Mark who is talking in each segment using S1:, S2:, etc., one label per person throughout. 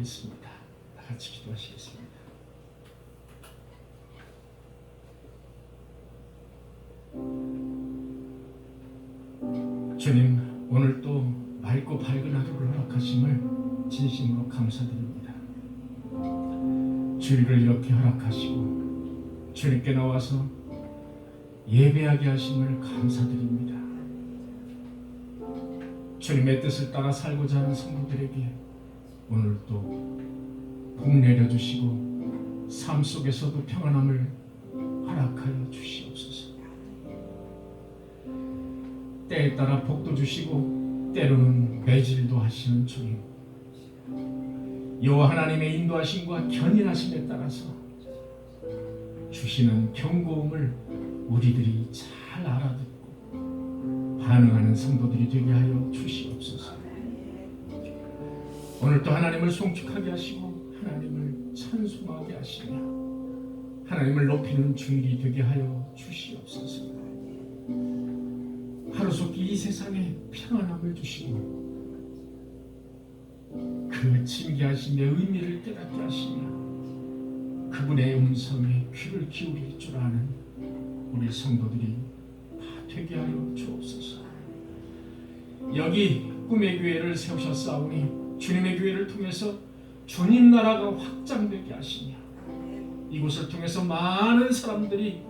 S1: 있습니다. 다 같이 기도하시겠습니다. 주님, 오늘 또 맑고 밝은 하루를 허락하심을 진심으로 감사드립니다. 주일을 이렇게 허락하시고 주님께 나와서 예배하게 하심을 감사드립니다. 주님의 뜻을 따라 살고자 하는 성도들에게 오늘 또 복 내려주시고 삶 속에서도 평안함을 허락하여 주시옵소서. 때에 따라 복도 주시고 때로는 매질도 하시는 주님, 여호와 하나님의 인도하심과 견인하심에 따라서 주시는 경고음을 우리들이 잘 알아듣고 반응하는 성도들이 되게 하여 주시옵소서. 오늘도 하나님을 송축하게 하시고 하나님을 찬송하게 하시며 하나님을 높이는 주일이 되게 하여 주시옵소서. 하루속히 이 세상에 평안함을 주시고 그 징계하심의 의미를 깨닫게 하시며 그분의 음성에 귀를 기울일 줄 아는 우리 성도들이 다 되게 하여 주옵소서. 여기 꿈의 교회를 세우셨사오니 주님의 교회를 통해서 주님 나라가 확장되게 하시며 이곳을 통해서 많은 사람들이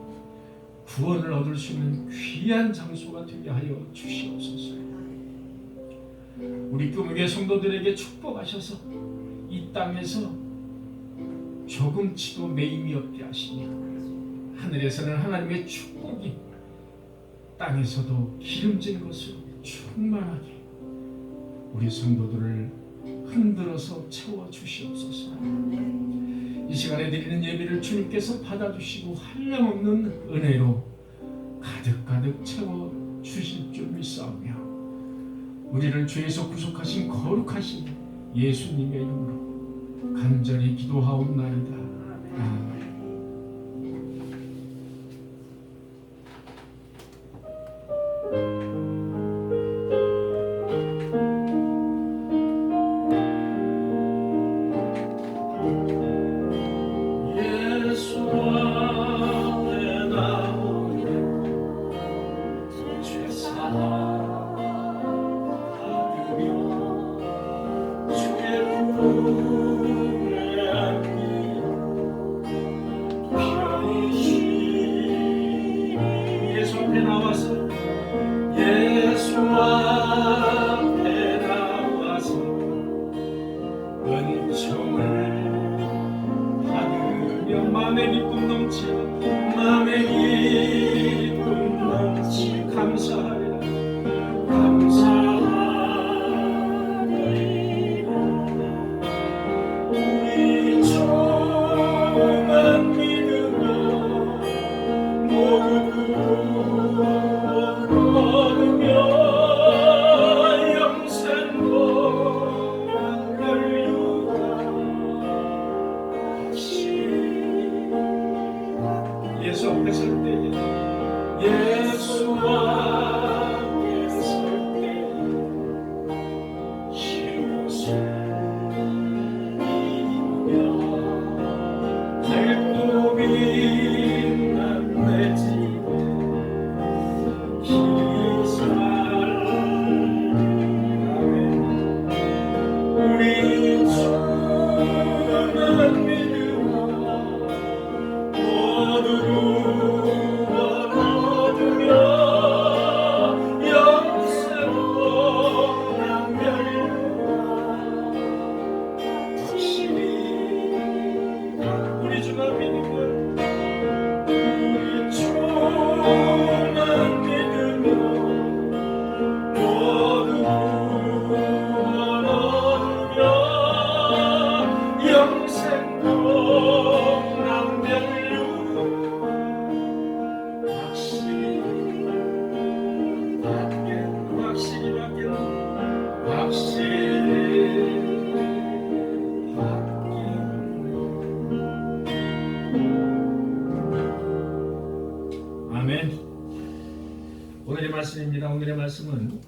S1: 구원을 얻을 수 있는 귀한 장소가 되게 하여 주시옵소서. 우리 꿈의 성도들에게 축복하셔서 이 땅에서 조금치도 매임이 없게 하시며 하늘에서는 하나님의 축복이 땅에서도 기름진 것으로 충만하게 우리 성도들을 흔들어서 채워주시옵소서. 이 시간에 드리는 예배를 주님께서 받아주시고 한량없는 은혜로 가득가득 채워주실 줄 믿사오며 우리를 죄에서 구속하신 거룩하신 예수님의 이름으로 간절히 기도하옵나이다. 아멘. 오늘의 말씀입니다. 오늘의 말씀은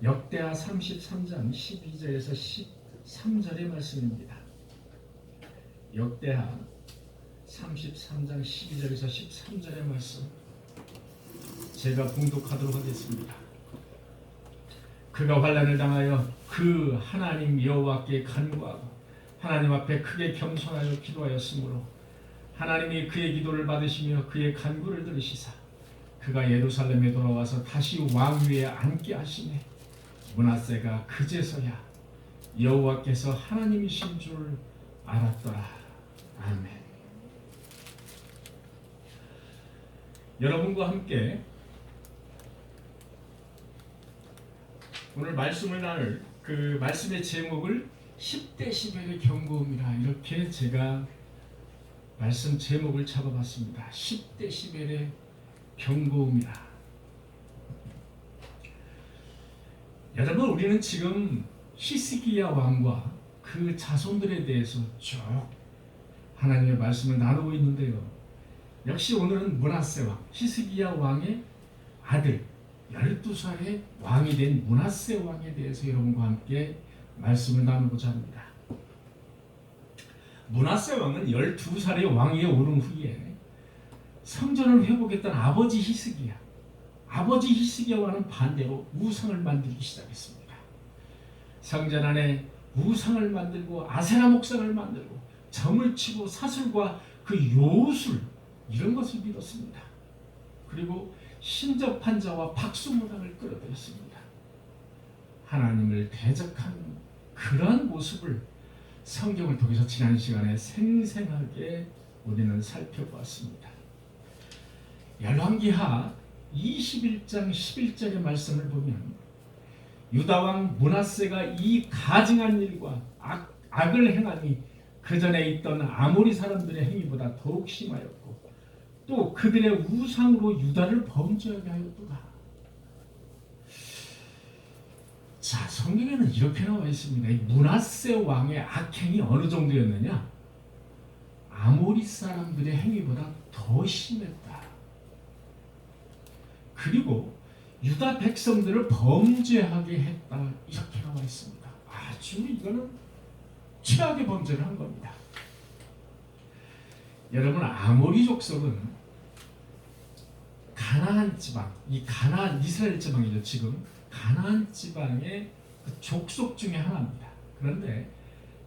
S1: 역대하 33장 12절에서 3절의 말씀입니다. 역대하 33장 12절에서 13절의 말씀 제가 봉독하도록 하겠습니다. 그가 환난을 당하여 그 하나님 여호와께 간구하고 하나님 앞에 크게 겸손하여 기도하였으므로 하나님이 그의 기도를 받으시며 그의 간구를 들으시사 그가 예루살렘에 돌아와서 다시 왕위에 앉게 하시매 므낫세가 그제서야 여호와께서 하나님이신 줄 알았더라. 아멘. 여러분과 함께 오늘 말씀을 나눌 그 말씀의 제목을 10데시벨의 경고음이라 이렇게 제가 말씀 제목을 잡아봤습니다. 10데시벨의 경고음이라. 여러분, 우리는 지금 히스기야 왕과 그 자손들에 대해서 쭉 하나님의 말씀을 나누고 있는데요. 역시 오늘은 므낫세 왕, 히스기야 왕의 아들 12살의 왕이 된 므낫세 왕에 대해서 여러분과 함께 말씀을 나누고자 합니다. 므낫세 왕은 12살의 왕위에 오른 후에 성전을 회복했던 아버지 히스기야와는 반대로 우상을 만들기 시작했습니다. 성전 안에 우상을 만들고 아세라 목상을 만들고 점을 치고 사슬과 그 요술 이런 것을 믿었습니다. 그리고 신접한 자와 박수무당을 끌어들였습니다. 하나님을 대적하는 그러한 모습을 성경을 통해서 지난 시간에 생생하게 우리는 살펴보았습니다. 열왕기하 21장 11절의 말씀을 보면 유다왕 므낫세가 이 가증한 일과 악을 행하니 그 전에 있던 아모리 사람들의 행위보다 더욱 심하였고 또 그들의 우상으로 유다를 범죄하게 하였도다. 자, 성경에는 이렇게 나와 있습니다. 이 므낫세 왕의 악행이 어느 정도였느냐? 아모리 사람들의 행위보다 더 심했다. 그리고 유다 백성들을 범죄하게 했다. 이렇게 나와 있습니다. 아주 이거는 최악의 범죄를 한 겁니다. 여러분, 아모리 족속은 가나안 지방, 이 가나안 이스라엘 지방이죠. 지금 가나안 지방의 그 족속 중에 하나입니다. 그런데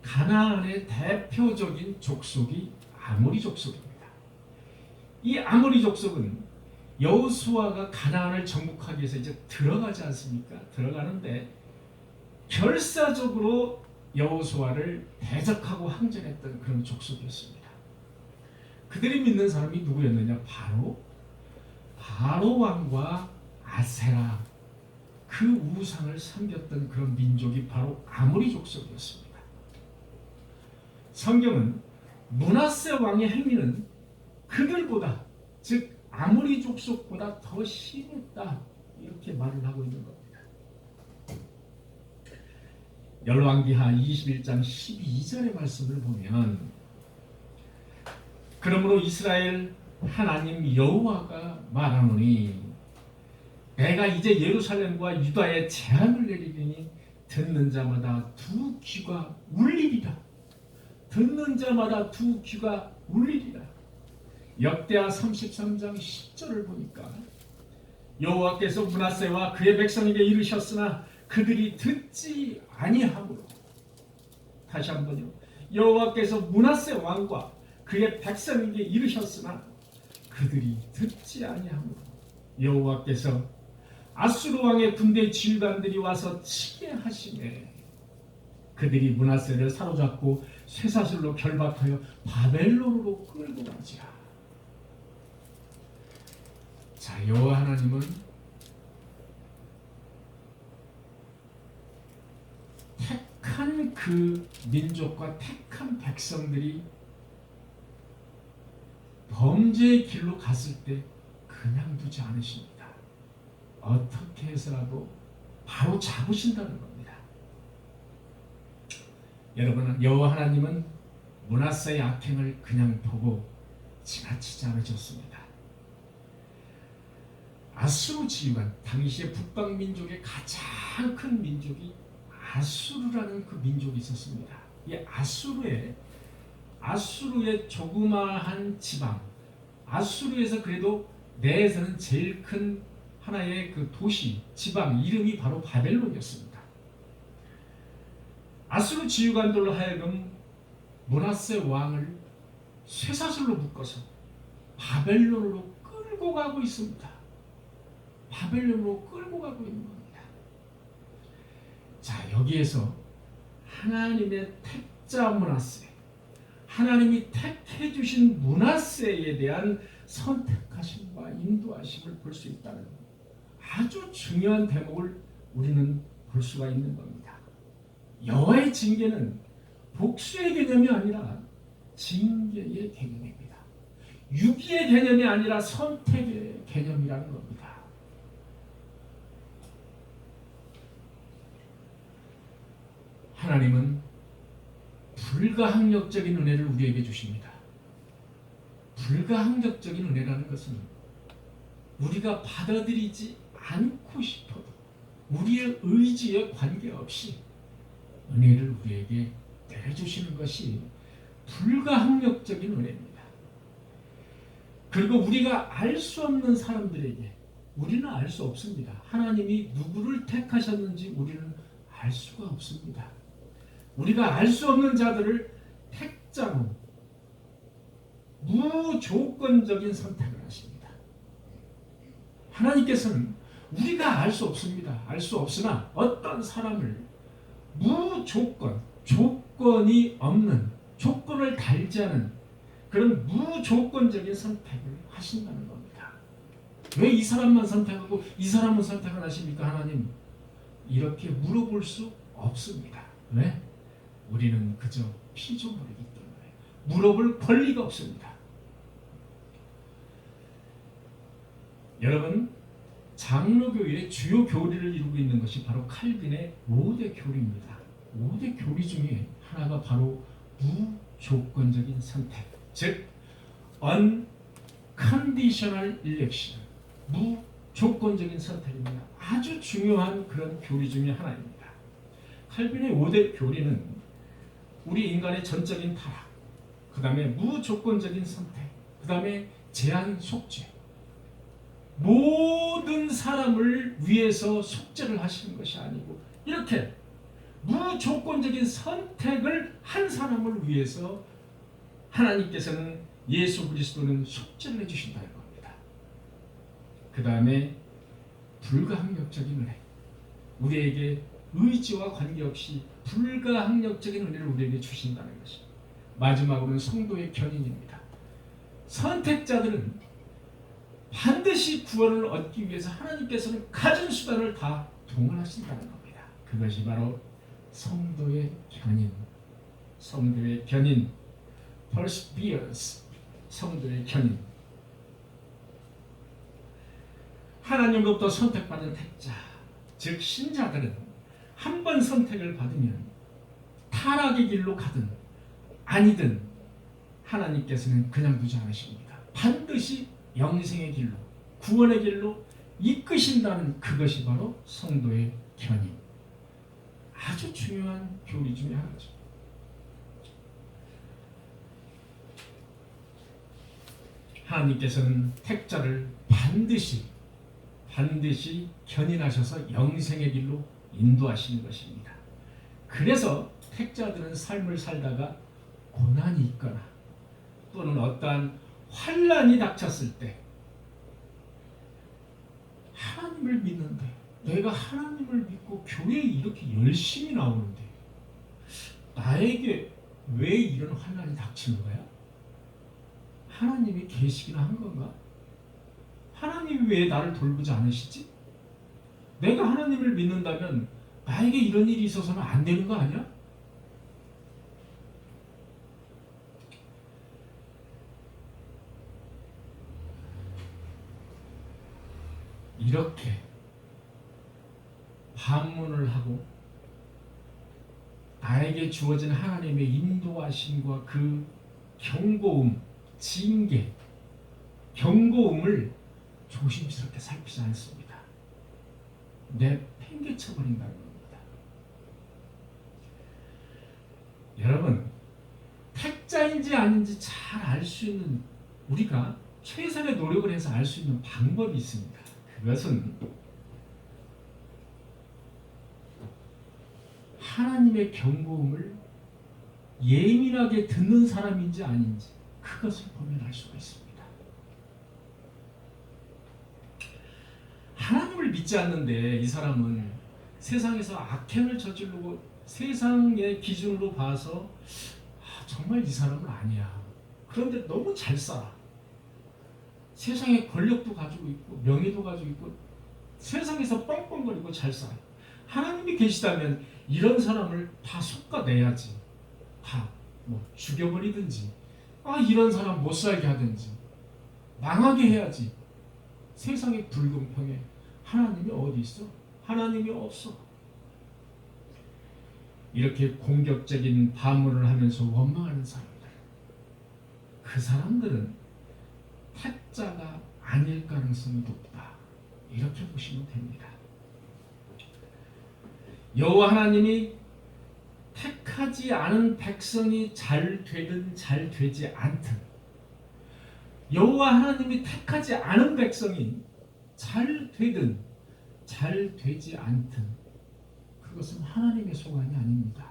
S1: 가나안의 대표적인 족속이 아모리 족속입니다. 이 아모리 족속은 여호수아가 가나안을 정복하기 위해서 이제 들어가지 않습니까? 들어가는데 결사적으로 여호수아를 대적하고 항전했던 그런 족속이었습니다. 그들이 믿는 사람이 누구였느냐? 바로 왕과 아세라 그 우상을 섬겼던 그런 민족이 바로 아모리 족속이었습니다. 성경은 므낫세 왕의 행위는 그들보다 즉 아모리 족속보다 더 심했다 이렇게 말을 하고 있는 겁니다. 열왕기하 21장 12절의 말씀을 보면 그러므로 이스라엘 하나님 여호와가 말하노니 내가 이제 예루살렘과 유다에 재앙을 내리리니 듣는 자마다 두 귀가 울리리라. 듣는 자마다 두 귀가 울리리라. 역대하 33장 10절을 보니까 여호와께서 므낫세와 그의 백성에게 이르셨으나 그들이 듣지 아니하므로. 다시 한번요. 여호와께서 므낫세 왕과 그의 백성에게 이르셨으나 그들이 듣지 아니하므로 여호와께서 아수르 왕의 군대 지휘관들이 와서 치게 하시매 그들이 므낫세를 사로잡고 쇠사슬로 결박하여 바벨론으로 끌고 가지라. 자, 여호와 하나님은 택한 그 민족과 택한 백성들이 범죄의 길로 갔을 때 그냥 두지 않으십니다. 어떻게 해서라도 바로 잡으신다는 겁니다. 여러분, 여호와 하나님은 므낫세의 악행을 그냥 보고 지나치지 않으셨습니다. 아수르 지휘관, 당시의 북방 민족의 가장 큰 민족이 아수르라는 그 민족이 있었습니다. 이 아수르의 조그마한 지방, 아수르에서 그래도 내에서는 제일 큰 하나의 그 도시, 지방 이름이 바로 바벨론이었습니다. 아수르 지휘관들로 하여금 므낫세 왕을 쇠사슬로 묶어서 바벨론으로 끌고 가고 있습니다. 바벨론으로 끌고 가고 있는 겁니다. 자, 여기에서 하나님의 택자 므낫세, 하나님이 택해 주신 므낫세에 대한 선택하심과 인도하심을 볼 수 있다는 아주 중요한 대목을 우리는 볼 수가 있는 겁니다. 여호와의 징계는 복수의 개념이 아니라 징계의 개념입니다. 유기의 개념이 아니라 선택의 개념이라는 겁니다. 하나님은 불가항력적인 은혜를 우리에게 주십니다. 불가항력적인 은혜라는 것은 우리가 받아들이지 않고 싶어도 우리의 의지에 관계없이 은혜를 우리에게 내려주시는 것이 불가항력적인 은혜입니다. 그리고 우리가 알 수 없는 사람들에게 우리는 알 수 없습니다. 하나님이 누구를 택하셨는지 우리는 알 수가 없습니다. 우리가 알 수 없는 자들을 택자로 무조건적인 선택을 하십니다. 하나님께서는 우리가 알 수 없습니다. 알 수 없으나 어떤 사람을 무조건, 조건이 없는, 조건을 달지 않은 그런 무조건적인 선택을 하신다는 겁니다. 왜 이 사람만 선택하고 이 사람은 선택 안 하십니까? 하나님, 이렇게 물어볼 수 없습니다. 왜? 우리는 그저 피조물이기 때문에 물어볼 권리가 없습니다. 여러분, 장로교회의 주요 교리를 이루고 있는 것이 바로 칼빈의 5대 교리입니다. 5대 교리 중에 하나가 바로 무조건적인 선택, 즉 unconditional election, 무조건적인 선택입니다. 아주 중요한 그런 교리 중에 하나입니다. 칼빈의 5대 교리는 우리 인간의 전적인 타락, 그 다음에 무조건적인 선택, 그 다음에 제한 속죄, 모든 사람을 위해서 속죄를 하시는 것이 아니고 이렇게 무조건적인 선택을 한 사람을 위해서 하나님께서는 예수 그리스도는 속죄를 해주신다는 겁니다. 그 다음에 불가항력적인 은혜, 우리에게 의지와 관계없이 불가항력적인 은혜를 우리에게 주신다는 것이, 마지막으로는 성도의 견인입니다. 선택자들은 반드시 구원을 얻기 위해서 하나님께서는 가진 수단을 다 동원하신다는 겁니다. 그것이 바로 성도의 견인, 성도의 견인, perseverance, 성도의 견인. 하나님으로부터 선택받은 택자, 즉 신자들은 한 번 선택을 받으면 타락의 길로 가든 아니든 하나님께서는 그냥 두지 않으십니다. 반드시 영생의 길로, 구원의 길로 이끄신다는 그것이 바로 성도의 견인. 아주 중요한 교리 중에 하나죠. 하나님께서는 택자를 반드시 견인하셔서 영생의 길로 인도하시는 것입니다. 그래서 택자들은 삶을 살다가 고난이 있거나 또는 어떠한 환난이 닥쳤을 때 하나님을 믿는데, 내가 하나님을 믿고 교회에 이렇게 열심히 나오는데 나에게 왜 이런 환난이 닥치는 거야? 하나님이 계시기나 한 건가? 하나님이 왜 나를 돌보지 않으시지? 내가 하나님을 믿는다면 나에게 이런 일이 있어서는 안 되는 거 아니야? 이렇게 반문을 하고 나에게 주어진 하나님의 인도하심과 그 경고음, 징계, 경고음을 조심스럽게 살피지 않습니다. 내팽개쳐 버린다는 겁니다. 여러분, 택자인지 아닌지 잘 알 수 있는, 우리가 최선의 노력을 해서 알 수 있는 방법이 있습니다. 그것은 하나님의 경고음을 예민하게 듣는 사람인지 아닌지 그것을 보면 알 수가 있습니다. 하나님을 믿지 않는데 이 사람은 세상에서 악행을 저지르고 세상의 기준으로 봐서 정말 이 사람은 아니야. 그런데 너무 잘 살아. 세상에 권력도 가지고 있고 명예도 가지고 있고 세상에서 뻥뻥거리고 잘 살아. 하나님이 계시다면 이런 사람을 다 솎아내야지. 다 뭐 죽여버리든지 이런 사람 못 살게 하든지 망하게 해야지. 세상의 불공평해. 하나님이 어디 있어? 하나님이 없어. 이렇게 공격적인 반문을 하면서 원망하는 사람들, 그 사람들은 택자가 아닐 가능성이 높다. 이렇게 보시면 됩니다. 여호와 하나님이 택하지 않은 백성이 잘 되든 잘 되지 않든, 여호와 하나님이 택하지 않은 백성이 잘 되든 잘 되지 않든 그것은 하나님의 소관이 아닙니다.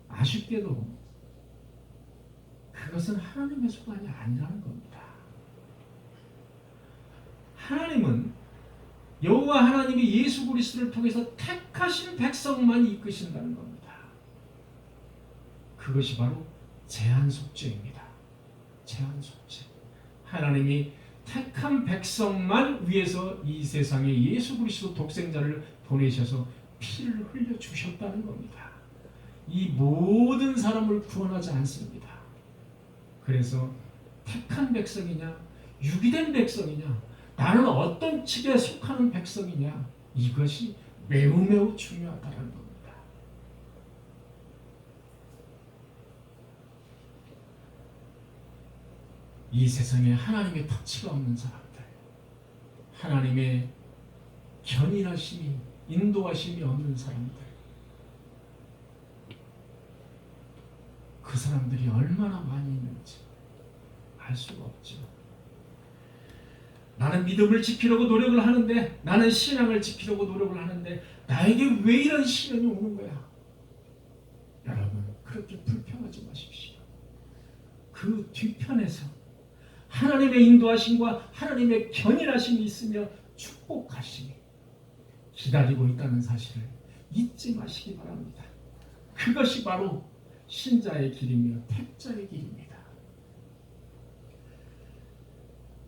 S1: 아쉽게도 그것은 하나님의 소관이 아니라는 겁니다. 하나님은 여호와 하나님이 예수 그리스도를 통해서 택하신 백성만 이끄신다는 겁니다. 그것이 바로 제한 속죄입니다. 제한 속죄. 하나님이 택한 백성만 위해서 이 세상에 예수 그리스도 독생자를 보내셔서 피를 흘려 주셨다는 겁니다. 이 모든 사람을 구원하지 않습니다. 그래서 택한 백성이냐, 유기된 백성이냐, 나는 어떤 측에 속하는 백성이냐, 이것이 매우 매우 중요하다는 겁니다. 이 세상에 하나님의 터치가 없는 사람들, 하나님의 견인하심이, 인도하심이 없는 사람들, 그 사람들이 얼마나 많이 있는지 알 수가 없죠. 나는 믿음을 지키려고 노력을 하는데, 나는 신앙을 지키려고 노력을 하는데 나에게 왜 이런 시련이 오는 거야? 여러분, 그렇게 불평하지 마십시오. 그 뒤편에서 하나님의 인도하심과 하나님의 견인하심이 있으며 축복하심이 기다리고 있다는 사실을 잊지 마시기 바랍니다. 그것이 바로 신자의 길이며 택자의 길입니다.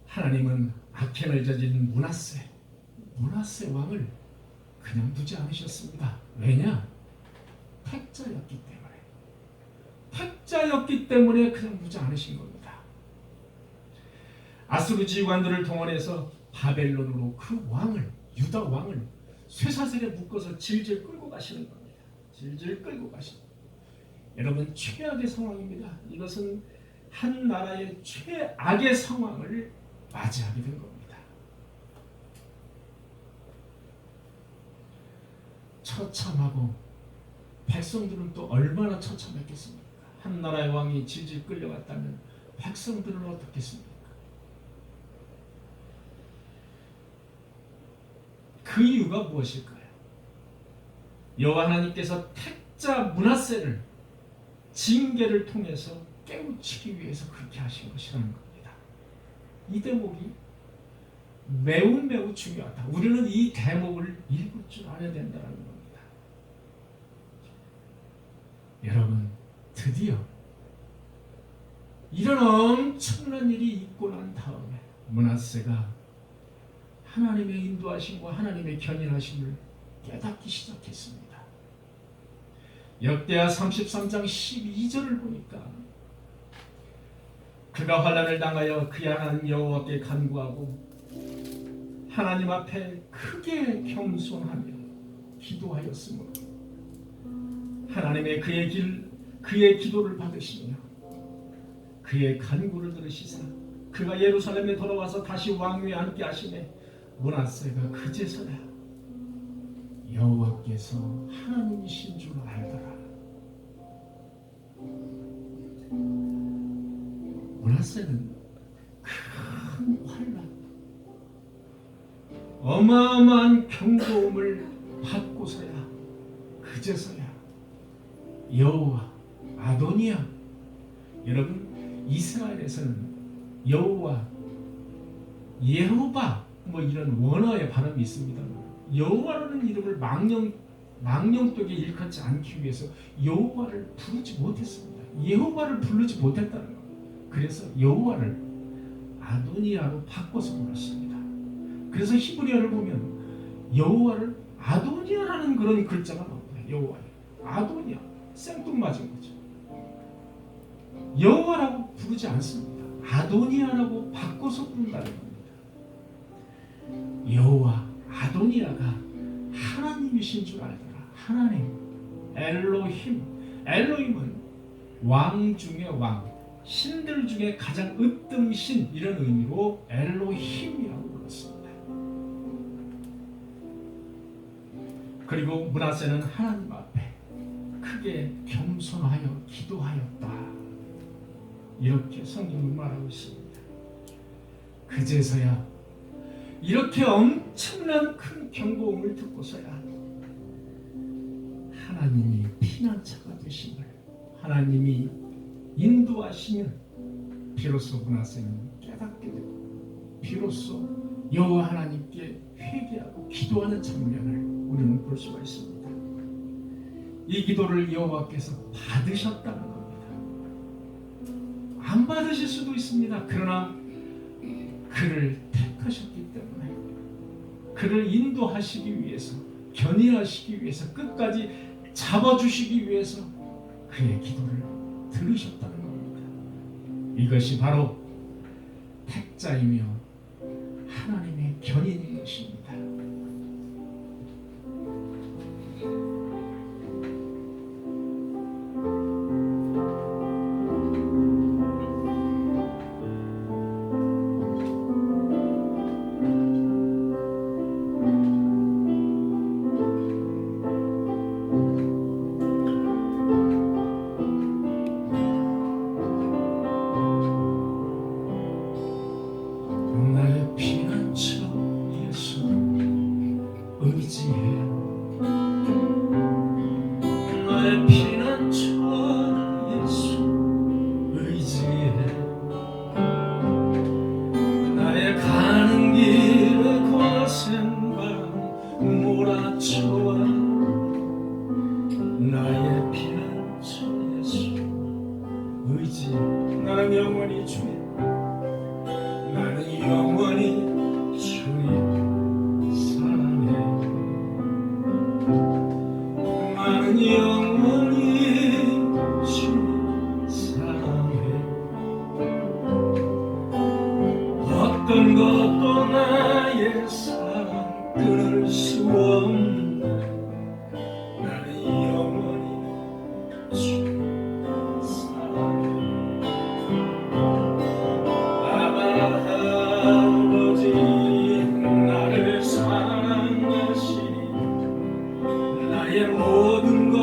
S1: 하나님은 악행을 저지른 므낫세 왕을 그냥 두지 않으셨습니다. 왜냐? 택자였기 때문에. 택자였기 때문에 그냥 두지 않으신 겁니다. 아수르 지휘관들을 동원해서 바벨론으로 그 왕을, 유다 왕을 쇠사슬에 묶어서 질질 끌고 가시는 겁니다. 질질 끌고 가시는. 여러분, 최악의 상황입니다. 이것은 한 나라의 최악의 상황을 맞이하게 된 겁니다. 처참하고 백성들은 또 얼마나 처참했겠습니까? 한 나라의 왕이 질질 끌려갔다면 백성들은 어떻겠습니까? 그 이유가 무엇일까요? 여호와 하나님께서 택자 므낫세를 징계를 통해서 깨우치기 위해서 그렇게 하신 것이라는 겁니다. 이 대목이 매우 매우 중요하다. 우리는 이 대목을 읽을 줄 알아야 된다는 겁니다. 여러분, 드디어 이런 엄청난 일이 있고 난 다음에 므낫세가 하나님의 인도하심과 하나님의 견인하심을 깨닫기 시작했습니다. 역대하 33장 12절을 보니까 그가 환난을 당하여 그의 하나님 여호와께 간구하고 하나님 앞에 크게 겸손하며 기도하였으므로 하나님의 그의 기도를 받으시며 그의 간구를 들으시사 그가 예루살렘에 돌아와서 다시 왕위에 앉게 하시매 므낫세가 그제서야 여호와께서 하나님이신 줄 알더라. 므낫세는 큰 환난, 어마어마한 경고음을 받고서야 그제서야 여호와 아도니아, 여러분 이스라엘에서는 여호와 예호바 뭐 이런 원어의 발음이 있습니다만 여호와라는 이름을 망령되게 일컫지 않기 위해서 여호와를 부르지 못했습니다. 예호바를 부르지 못했다는 겁니다. 그래서 여호와를 아도니아로 바꿔서 불렀습니다. 그래서 히브리어를 보면 여호와를 아도니아라는 그런 글자가 나옵니다. 여호와 아도니아, 생뚱맞은 거죠. 여호와라고 부르지 않습니다. 아도니아라고 바꿔서 부른다는 겁니다. 여호와 아도니아가 하나님이신 줄 알더라. 하나님, 엘로힘. 엘로힘은 왕 중의 왕, 신들 중에 가장 으뜸신, 이런 의미로 엘로힘이라고 불렀습니다. 그리고 므낫세는 하나님 앞에 크게 겸손하여 기도하였다, 이렇게 성경은 말하고 있습니다. 그제서야 이렇게 엄청난 큰 경고음을 듣고서야 하나님이 피난처가 되심을, 하나님이 인도하시면 비로소 므낫세는 깨닫게 되고 비로소 여호와 하나님께 회개하고 기도하는 장면을 우리는 볼 수가 있습니다. 이 기도를 여호와께서 받으셨다는 겁니다. 안 받으실 수도 있습니다. 그러나 그를 택하셨기 때문에, 그를 인도하시기 위해서, 견인하시기 위해서, 끝까지 잡아주시기 위해서 그의 기도를 들으셨다는 겁니다. 이것이 바로 택자이며 하나님의 견인인 것입니다. 나의 피난처 예수 의지해, 나의 가는 길에 거센 바람 몰아쳐와, 나의 피난처 예수 의지해. 나는 영원히 주의, 나는 영원히 영원히 주님 사랑해. 어떤 것도 나의 사랑 끊을 수 없는, 나는 영원히 주님 사랑해. 아버지 나를 사랑하시니 나의 모든